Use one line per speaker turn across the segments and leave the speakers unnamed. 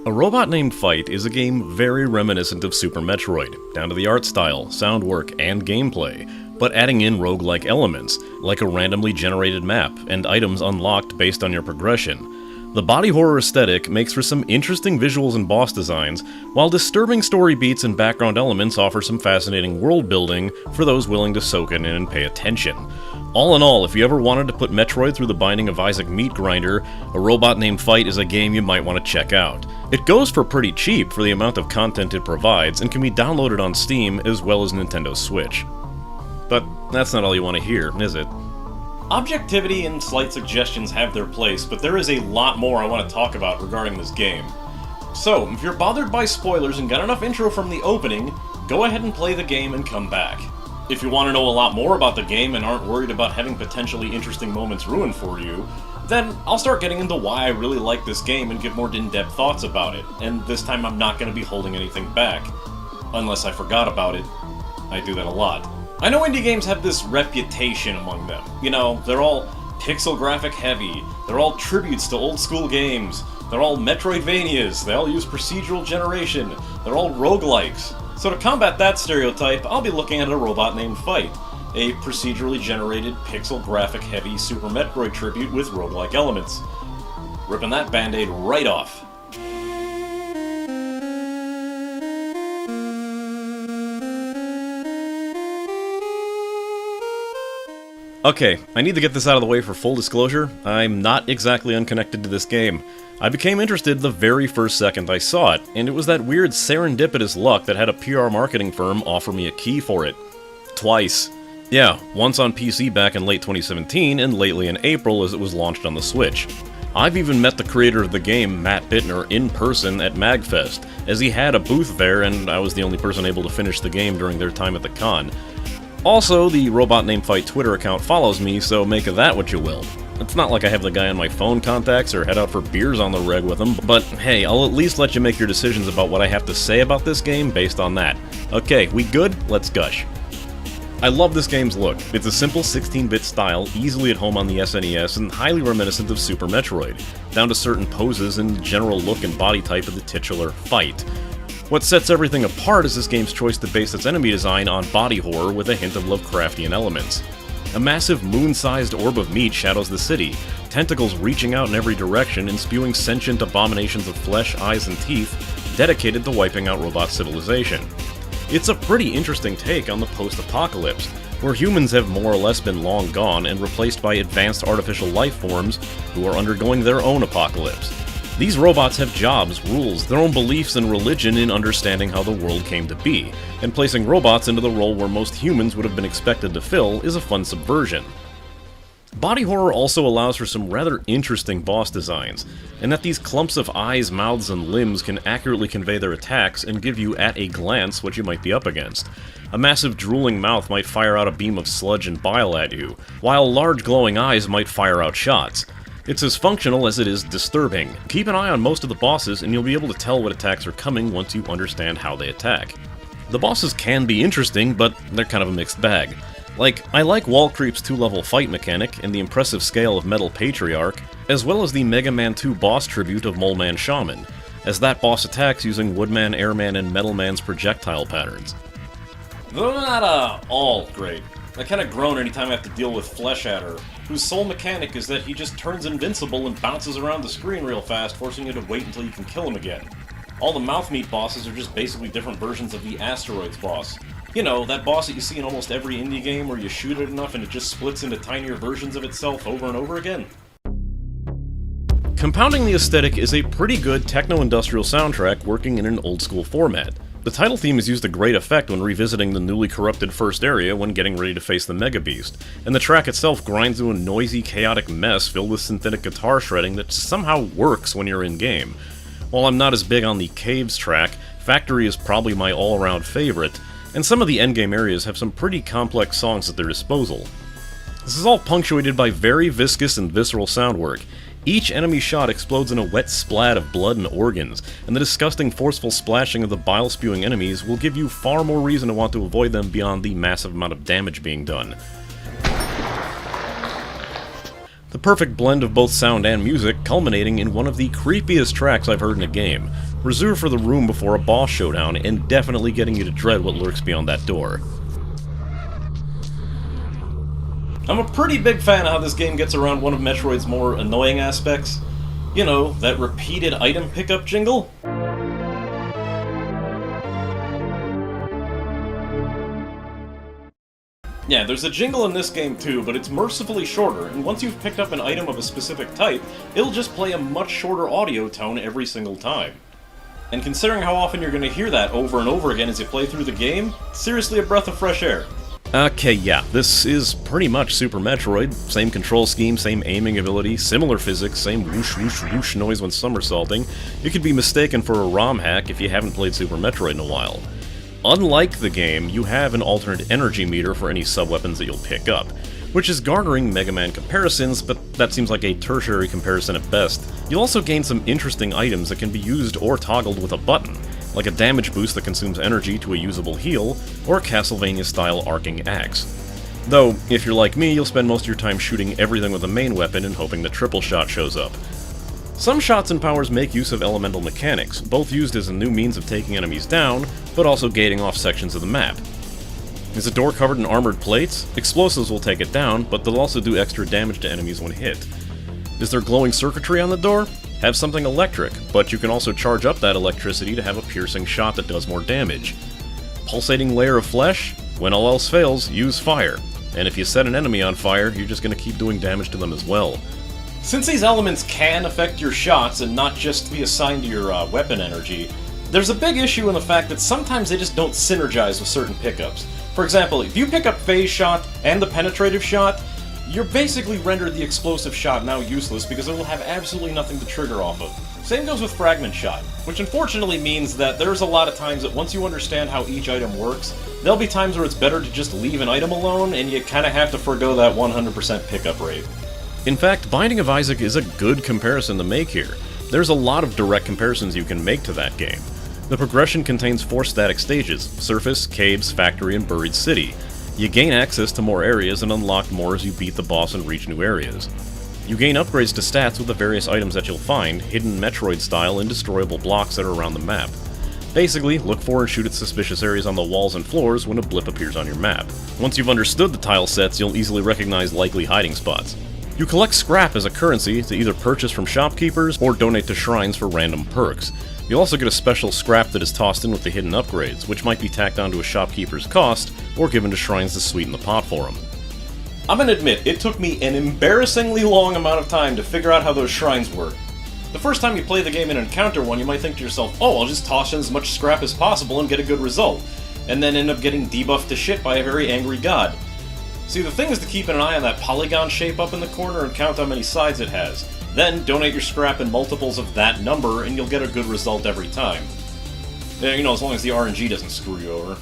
A Robot Named Fight is a game very reminiscent of Super Metroid, down to the art style, sound work, and gameplay, but adding in roguelike elements, like a randomly generated map and items unlocked based on your progression. The body horror aesthetic makes for some interesting visuals and boss designs, while disturbing story beats and background elements offer some fascinating world building for those willing to soak it in and pay attention. All in all, if you ever wanted to put Metroid through the binding of Isaac Meat Grinder, A Robot Named Fight is a game you might want to check out. It goes for pretty cheap for the amount of content it provides and can be downloaded on Steam as well as Nintendo Switch. But that's not all you want to hear, is it? Objectivity and slight suggestions have their place, but there is a lot more I want to talk about regarding this game. So, if you're bothered by spoilers and got enough intro from the opening, go ahead and play the game and come back. If you want to know a lot more about the game and aren't worried about having potentially interesting moments ruined for you, then I'll start getting into why I really like this game and give more in-depth thoughts about it, and this time I'm not going to be holding anything back. Unless I forgot about it. I do that a lot. I know indie games have this reputation among them. You know, they're all pixel graphic heavy, they're all tributes to old school games, they're all Metroidvanias, they all use procedural generation, they're all roguelikes. So to combat that stereotype, I'll be looking at A Robot Named Fight, a procedurally generated pixel graphic heavy Super Metroid tribute with roguelike elements. Ripping that band-aid right off. Okay, I need to get this out of the way for full disclosure. I'm not exactly unconnected to this game. I became interested the very first second I saw it, and it was that weird serendipitous luck that had a PR marketing firm offer me a key for it. Twice. Yeah, once on PC back in late 2017, and lately in April as it was launched on the Switch. I've even met the creator of the game, Matt Bittner, in person at MagFest, as he had a booth there and I was the only person able to finish the game during their time at the con. Also, the Robot Named Fight Twitter account follows me, so make of that what you will. It's not like I have the guy on my phone contacts or head out for beers on the reg with him, but hey, I'll at least let you make your decisions about what I have to say about this game based on that. Okay, we good? Let's gush. I love this game's look. It's a simple 16-bit style, easily at home on the SNES, and highly reminiscent of Super Metroid, down to certain poses and general look and body type of the titular fight. What sets everything apart is this game's choice to base its enemy design on body horror with a hint of Lovecraftian elements. A massive moon-sized orb of meat shadows the city, tentacles reaching out in every direction and spewing sentient abominations of flesh, eyes, and teeth, dedicated to wiping out robot civilization. It's a pretty interesting take on the post-apocalypse, where humans have more or less been long gone and replaced by advanced artificial life forms who are undergoing their own apocalypse. These robots have jobs, rules, their own beliefs, and religion in understanding how the world came to be, and placing robots into the role where most humans would have been expected to fill is a fun subversion. Body horror also allows for some rather interesting boss designs, in that these clumps of eyes, mouths, and limbs can accurately convey their attacks and give you at a glance what you might be up against. A massive drooling mouth might fire out a beam of sludge and bile at you, while large glowing eyes might fire out shots. It's as functional as it is disturbing. Keep an eye on most of the bosses and you'll be able to tell what attacks are coming once you understand how they attack. The bosses can be interesting, but they're kind of a mixed bag. I like Wall Creep's 2-level fight mechanic and the impressive scale of Metal Patriarch, as well as the Mega Man 2 boss tribute of Mole Man Shaman, as that boss attacks using Woodman, Airman, and Metal Man's projectile patterns. They're not all great. I kinda groan anytime I have to deal with Flesh Adder, whose sole mechanic is that he just turns invincible and bounces around the screen real fast, forcing you to wait until you can kill him again. All the mouth meat bosses are just basically different versions of the Asteroids boss. You know, that boss that you see in almost every indie game where you shoot it enough and it just splits into tinier versions of itself over and over again. Compounding the aesthetic is a pretty good techno-industrial soundtrack working in an old-school format. The title theme is used to great effect when revisiting the newly corrupted first area when getting ready to face the Mega Beast, and the track itself grinds to a noisy, chaotic mess filled with synthetic guitar shredding that somehow works when you're in-game. While I'm not as big on the Caves track, Factory is probably my all-around favorite, and some of the endgame areas have some pretty complex songs at their disposal. This is all punctuated by very viscous and visceral sound work. Each enemy shot explodes in a wet splat of blood and organs, and the disgusting forceful splashing of the bile-spewing enemies will give you far more reason to want to avoid them beyond the massive amount of damage being done. The perfect blend of both sound and music, culminating in one of the creepiest tracks I've heard in a game, reserved for the room before a boss showdown, and definitely getting you to dread what lurks beyond that door. I'm a pretty big fan of how this game gets around one of Metroid's more annoying aspects. You know, that repeated item pickup jingle? Yeah, there's a jingle in this game too, but it's mercifully shorter, and once you've picked up an item of a specific type, it'll just play a much shorter audio tone every single time. And considering how often you're going to hear that over and over again as you play through the game, seriously a breath of fresh air. Okay, yeah, this is pretty much Super Metroid. Same control scheme, same aiming ability, similar physics, same whoosh whoosh whoosh noise when somersaulting. It could be mistaken for a ROM hack if you haven't played Super Metroid in a while. Unlike the game, you have an alternate energy meter for any sub-weapons that you'll pick up, which is garnering Mega Man comparisons, but that seems like a tertiary comparison at best. You'll also gain some interesting items that can be used or toggled with a button, like a damage boost that consumes energy to a usable heal, or a Castlevania-style arcing axe. Though, if you're like me, you'll spend most of your time shooting everything with a main weapon and hoping the triple shot shows up. Some shots and powers make use of elemental mechanics, both used as a new means of taking enemies down, but also gating off sections of the map. Is a door covered in armored plates? Explosives will take it down, but they'll also do extra damage to enemies when hit. Is there glowing circuitry on the door? Have something electric, but you can also charge up that electricity to have a piercing shot that does more damage. Pulsating layer of flesh? When all else fails, use fire. And if you set an enemy on fire, you're just going to keep doing damage to them as well. Since these elements can affect your shots and not just be assigned to your weapon energy, there's a big issue in the fact that sometimes they just don't synergize with certain pickups. For example, if you pick up Phase Shot and the Penetrative Shot, you're basically rendered the Explosive Shot now useless because it will have absolutely nothing to trigger off of. Same goes with Fragment Shot, which unfortunately means that there's a lot of times that once you understand how each item works, there'll be times where it's better to just leave an item alone and you kinda have to forgo that 100% pickup rate. In fact, Binding of Isaac is a good comparison to make here. There's a lot of direct comparisons you can make to that game. The progression contains 4 static stages: surface, caves, factory, and buried city. You gain access to more areas and unlock more as you beat the boss and reach new areas. You gain upgrades to stats with the various items that you'll find, hidden Metroid-style indestroyable blocks that are around the map. Basically, look for and shoot at suspicious areas on the walls and floors when a blip appears on your map. Once you've understood the tile sets, you'll easily recognize likely hiding spots. You collect scrap as a currency to either purchase from shopkeepers or donate to shrines for random perks. You'll also get a special scrap that is tossed in with the hidden upgrades, which might be tacked onto a shopkeeper's cost or given to shrines to sweeten the pot for them. I'm gonna admit, it took me an embarrassingly long amount of time to figure out how those shrines work. The first time you play the game and encounter one, you might think to yourself, oh, I'll just toss in as much scrap as possible and get a good result, and then end up getting debuffed to shit by a very angry god. See, the thing is to keep an eye on that polygon shape up in the corner and count how many sides it has. Then, donate your scrap in multiples of that number, and you'll get a good result every time. You know, as long as the RNG doesn't screw you over.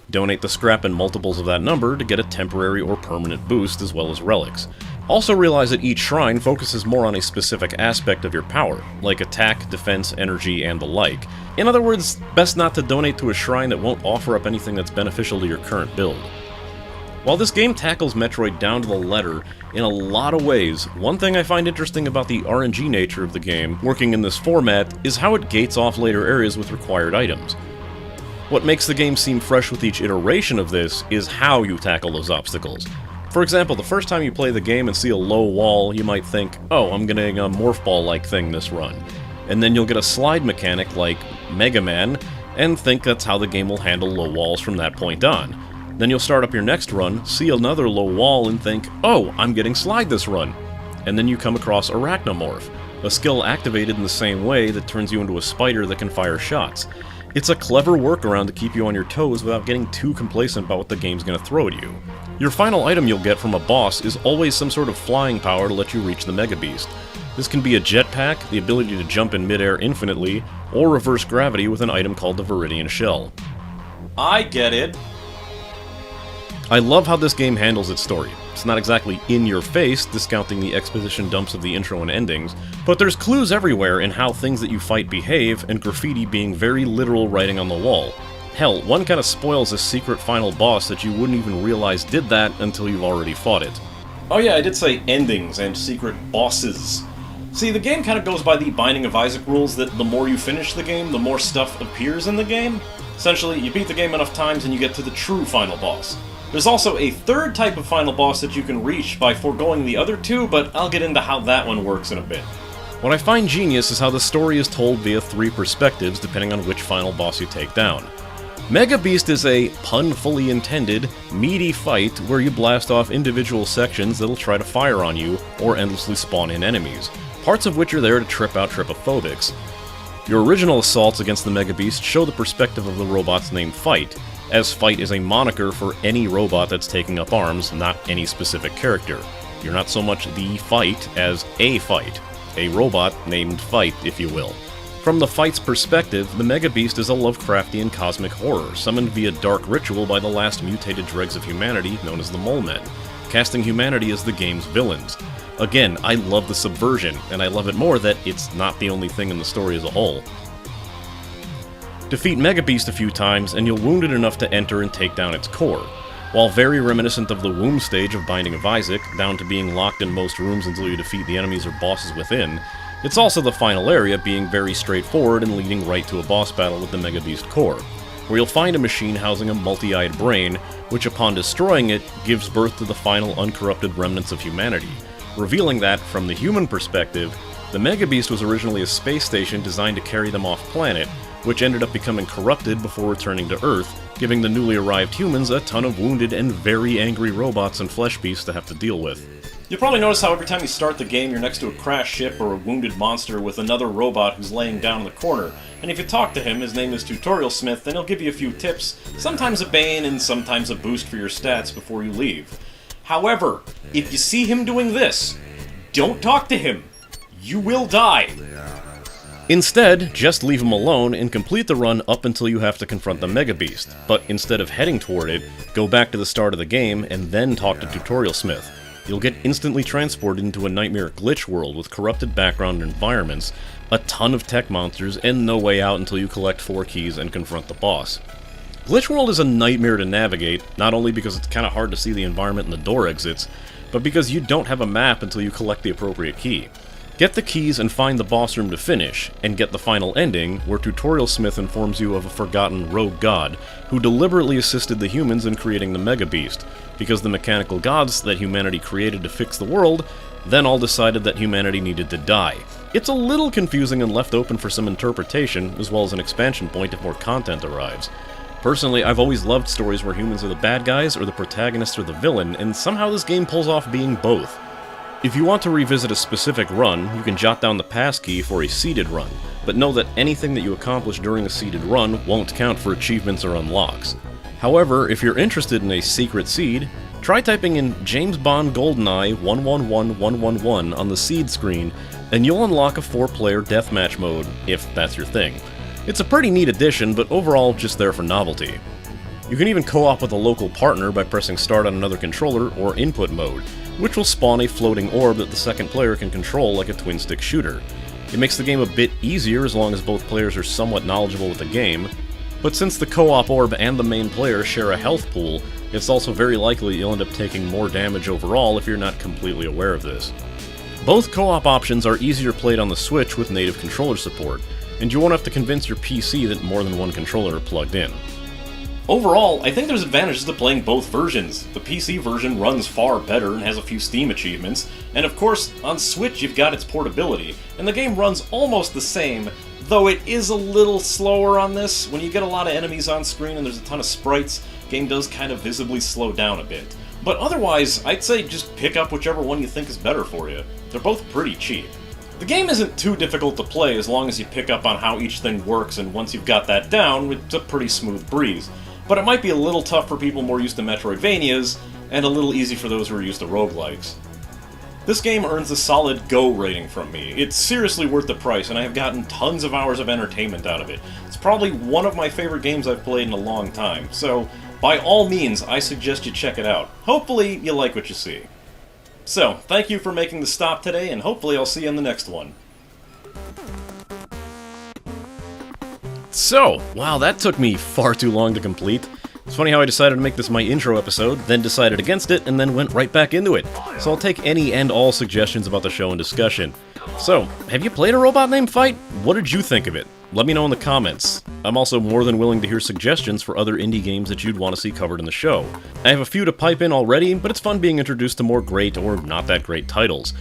Donate the scrap in multiples of that number to get a temporary or permanent boost, as well as relics. Also realize that each shrine focuses more on a specific aspect of your power, like attack, defense, energy, and the like. In other words, best not to donate to a shrine that won't offer up anything that's beneficial to your current build. While this game tackles Metroid down to the letter in a lot of ways, one thing I find interesting about the RNG nature of the game, working in this format, is how it gates off later areas with required items. What makes the game seem fresh with each iteration of this is how you tackle those obstacles. For example, the first time you play the game and see a low wall, you might think, oh, I'm getting a morph ball-like thing this run. And then you'll get a slide mechanic like Mega Man, and think that's how the game will handle low walls from that point on. Then you'll start up your next run, see another low wall, and think, oh, I'm getting slide this run. And then you come across Arachnomorph, a skill activated in the same way that turns you into a spider that can fire shots. It's a clever workaround to keep you on your toes without getting too complacent about what the game's gonna throw at you. Your final item you'll get from a boss is always some sort of flying power to let you reach the Mega Beast. This can be a jetpack, the ability to jump in midair infinitely, or reverse gravity with an item called the Viridian Shell. I get it. I love how this game handles its story. It's not exactly in your face, discounting the exposition dumps of the intro and endings, but there's clues everywhere in how things that you fight behave, and graffiti being very literal writing on the wall. Hell, one kinda spoils a secret final boss that you wouldn't even realize did that until you've already fought it. Oh yeah, I did say endings and secret bosses. See, the game kind of goes by the Binding of Isaac rules that the more you finish the game, the more stuff appears in the game. Essentially, you beat the game enough times and you get to the true final boss. There's also a third type of final boss that you can reach by foregoing the other two, but I'll get into how that one works in a bit. What I find genius is how the story is told via 3 perspectives depending on which final boss you take down. Mega Beast is a, pun fully intended, meaty fight where you blast off individual sections that'll try to fire on you or endlessly spawn in enemies, parts of which are there to trip out tripophobics. Your original assaults against the Mega Beast show the perspective of the robot's name Fight, as Fight is a moniker for any robot that's taking up arms, not any specific character. You're not so much the Fight as a Fight, a robot named Fight, if you will. From the Fight's perspective, the Mega Beast is a Lovecraftian cosmic horror, summoned via dark ritual by the last mutated dregs of humanity known as the Mole Men, casting humanity as the game's villains. Again, I love the subversion, and I love it more that it's not the only thing in the story as a whole. Defeat Mega Beast a few times, and you'll wound it enough to enter and take down its core. While very reminiscent of the womb stage of Binding of Isaac, down to being locked in most rooms until you defeat the enemies or bosses within, it's also the final area, being very straightforward and leading right to a boss battle with the Mega Beast core, where you'll find a machine housing a multi-eyed brain, which upon destroying it, gives birth to the final uncorrupted remnants of humanity, revealing that, from the human perspective, the Mega Beast was originally a space station designed to carry them off-planet, which ended up becoming corrupted before returning to Earth, giving the newly arrived humans a ton of wounded and very angry robots and flesh beasts to have to deal with. You'll probably notice how every time you start the game you're next to a crashed ship or a wounded monster with another robot who's laying down in the corner, and if you talk to him, his name is Tutorial Smith, then he'll give you a few tips, sometimes a bane and sometimes a boost for your stats before you leave. However, if you see him doing this, don't talk to him. You will die. Instead, just leave him alone and complete the run up until you have to confront the Mega Beast, but instead of heading toward it, go back to the start of the game and then talk to Tutorial Smith. You'll get instantly transported into a nightmare glitch world with corrupted background environments, a ton of tech monsters, and no way out until you collect 4 keys and confront the boss. Glitch World is a nightmare to navigate, not only because it's kinda hard to see the environment and the door exits, but because you don't have a map until you collect the appropriate key. Get the keys and find the boss room to finish, and get the final ending, where Tutorial Smith informs you of a forgotten rogue god, who deliberately assisted the humans in creating the Mega Beast, because the mechanical gods that humanity created to fix the world then all decided that humanity needed to die. It's a little confusing and left open for some interpretation, as well as an expansion point if more content arrives. Personally, I've always loved stories where humans are the bad guys or the protagonist or the villain, and somehow this game pulls off being both. If you want to revisit a specific run, you can jot down the passkey for a seeded run, but know that anything that you accomplish during a seeded run won't count for achievements or unlocks. However, if you're interested in a secret seed, try typing in James Bond GoldenEye 111111 on the seed screen, and you'll unlock a 4-player deathmatch mode, if that's your thing. It's a pretty neat addition, but overall just there for novelty. You can even co-op with a local partner by pressing start on another controller or input mode, which will spawn a floating orb that the second player can control like a twin-stick shooter. It makes the game a bit easier as long as both players are somewhat knowledgeable with the game, but since the co-op orb and the main player share a health pool, it's also very likely you'll end up taking more damage overall if you're not completely aware of this. Both co-op options are easier played on the Switch with native controller support, and you won't have to convince your PC that more than one controller are plugged in. Overall, I think there's advantages to playing both versions. The PC version runs far better and has a few Steam achievements, and of course, on Switch you've got its portability, and the game runs almost the same, though it is a little slower on this. When you get a lot of enemies on screen and there's a ton of sprites, the game does kind of visibly slow down a bit. But otherwise, I'd say just pick up whichever one you think is better for you. They're both pretty cheap. The game isn't too difficult to play as long as you pick up on how each thing works, and once you've got that down, it's a pretty smooth breeze. But it might be a little tough for people more used to Metroidvanias, and a little easy for those who are used to roguelites. This game earns a solid Go rating from me. It's seriously worth the price, and I have gotten tons of hours of entertainment out of it. It's probably one of my favorite games I've played in a long time, so by all means, I suggest you check it out. Hopefully, you like what you see. So, thank you for making the stop today, and hopefully I'll see you in the next one. So, wow, that took me far too long to complete. It's funny how I decided to make this my intro episode, then decided against it, and then went right back into it. So I'll take any and all suggestions about the show in discussion. So, have you played a robot named Fight? What did you think of it? Let me know in the comments. I'm also more than willing to hear suggestions for other indie games that you'd want to see covered in the show. I have a few to pipe in already, but it's fun being introduced to more great or not that great titles.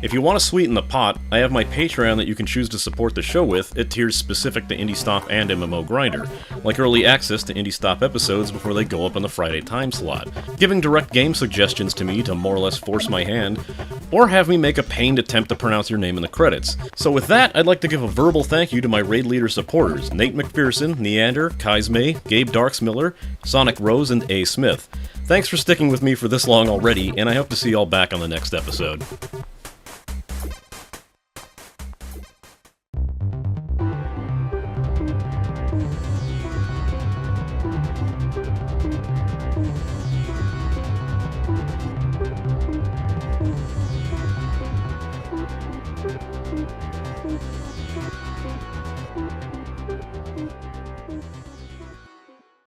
If you want to sweeten the pot, I have my Patreon that you can choose to support the show with at tiers specific to Indie Stop and MMO Grinder, like early access to Indie Stop episodes before they go up on the Friday time slot, giving direct game suggestions to me to more or less force my hand, or have me make a pained attempt to pronounce your name in the credits. So with that, I'd like to give a verbal thank you to my Raid Leader supporters, Nate McPherson, Neander, Kaizmay, Gabe Darksmiller, Sonic Rose, and A. Smith. Thanks for sticking with me for this long already, and I hope to see y'all back on the next episode.